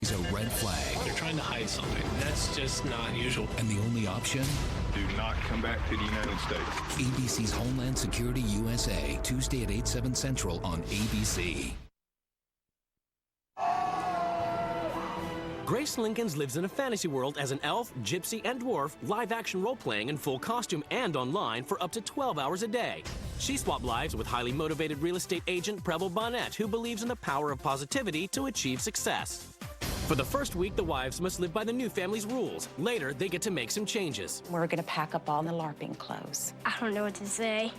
is a red flag. They're trying to hide something. That's just not usual. And the only option? Do not come back to the United States. ABC's Homeland Security USA, Tuesday at 8, 7 Central on ABC. Grace Linkins lives in a fantasy world as an elf, gypsy, and dwarf, live-action role-playing in full costume and online for up to 12 hours a day. She swapped lives with highly motivated real estate agent Preble Bonett, who believes in the power of positivity to achieve success. For the first week, the wives must live by the new family's rules. Later, they get to make some changes. We're going to pack up all the LARPing clothes. I don't know what to say.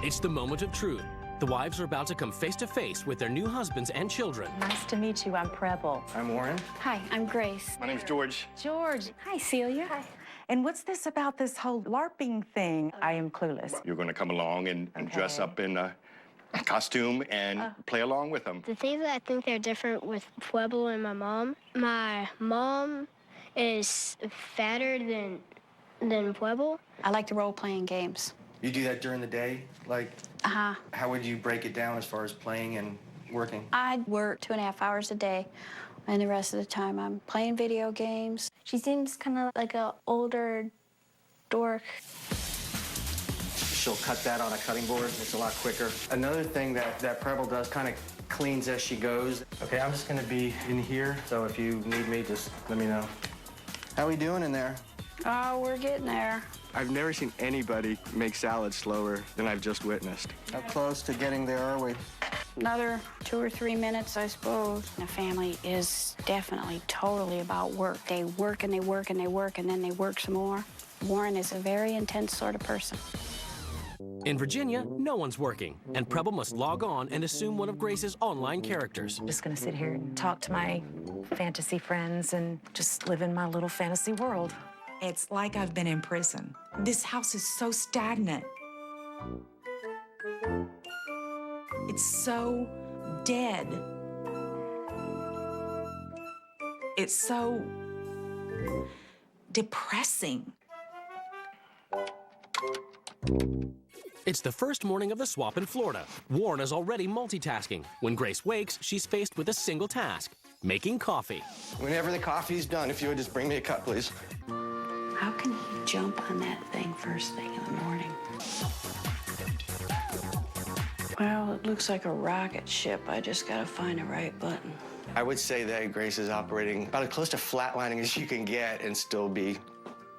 It's the moment of truth. The wives are about to come face-to-face with their new husbands and children. Nice to meet you. I'm Preble. I'm Warren. Hi, I'm Grace. My name's George. George. Hi, Celia. Hi. And what's this about this whole LARPing thing? I am clueless. You're going to come along and dress up in a costume and play along with them. The things that I think they're different with Pueblo and my mom is fatter than Pueblo. I like the role-playing games. You do that during the day? Like, Uh-huh. how would you break it down as far as playing and working? I work 2.5 hours a day, and the rest of the time I'm playing video games. She seems kind of like an older dork. She'll cut that on a cutting board. It's a lot quicker. Another thing that Preble does, kind of cleans as she goes. Okay, I'm just going to be in here, so if you need me, just let me know. How we doing in there? Oh, we're getting there. I've never seen anybody make salad slower than I've just witnessed. How close to getting there are we? Another 2 or 3 minutes, I suppose. The family is definitely totally about work. They work and they work and they work, and then they work some more. Warren is a very intense sort of person. In Virginia, no one's working, and Preble must log on and assume one of Grace's online characters. I'm just going to sit here and talk to my fantasy friends and just live in my little fantasy world. It's like I've been in prison. This house is so stagnant. It's so dead. It's so depressing. It's the first morning of the swap in Florida. Warren is already multitasking. When Grace wakes, she's faced with a single task: making coffee. Whenever the coffee's done, if you would just bring me a cup, please. How can he jump on that thing first thing in the morning? Well, it looks like a rocket ship. I just gotta find the right button. I would say that Grace is operating about as close to flatlining as you can get and still be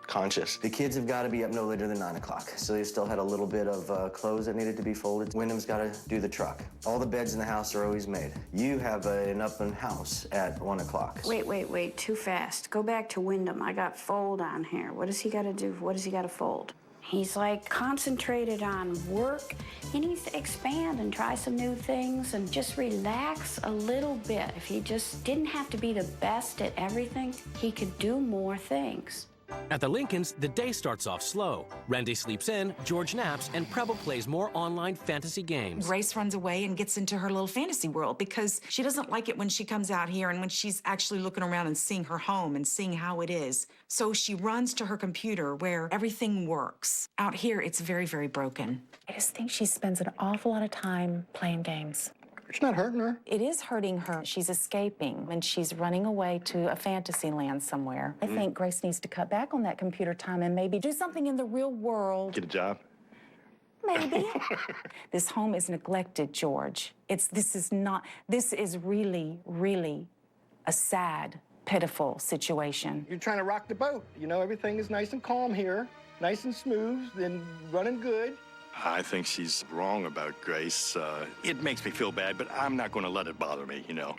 conscious. The kids have got to be up no later than 9 o'clock. Celia still had a little bit of clothes that needed to be folded. Wyndham's got to do the truck. All the beds in the house are always made. You have an up-and house at 1 o'clock. Wait, too fast. Go back to Wyndham. I got fold on here. What does he got to do? What does he got to fold? He's like concentrated on work. He needs to expand and try some new things and just relax a little bit. If he just didn't have to be the best at everything, he could do more things. At the Linkins, the day starts off slow. Randy sleeps in, George naps, and Preble plays more online fantasy games. Grace runs away and gets into her little fantasy world because she doesn't like it when she comes out here and when she's actually looking around and seeing her home and seeing how it is. So she runs to her computer where everything works. Out here, it's very, very broken. I just think she spends an awful lot of time playing games. It's not hurting her. It is hurting her. She's escaping, and she's running away to a fantasy land somewhere. I think Grace needs to cut back on that computer time and maybe do something in the real world. Get a job. Maybe. This home is neglected, George. This is really, really a sad, pitiful situation. You're trying to rock the boat. You know, everything is nice and calm here, nice and smooth, and running good. I think she's wrong about Grace. It makes me feel bad, but I'm not going to let it bother me, you know.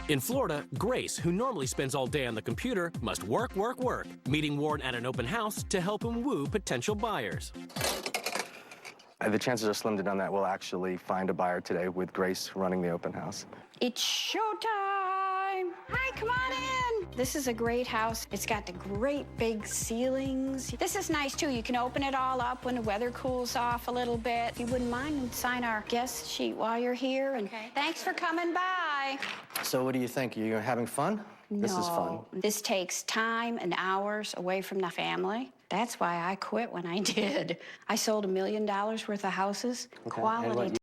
In Florida, Grace, who normally spends all day on the computer, must work, meeting Warren at an open house to help him woo potential buyers. The chances are slim to none that we'll actually find a buyer today with Grace running the open house. It's showtime! Hi, come on in! This is a great house. It's got the great big ceilings. This is nice, too. You can open it all up when the weather cools off a little bit. If you wouldn't mind, sign our guest sheet while you're here. And thanks for coming by. So what do you think? Are you having fun? This is fun. No, this takes time and hours away from the family. That's why I quit when I did. I sold $1 million worth of houses. Okay. Quality And what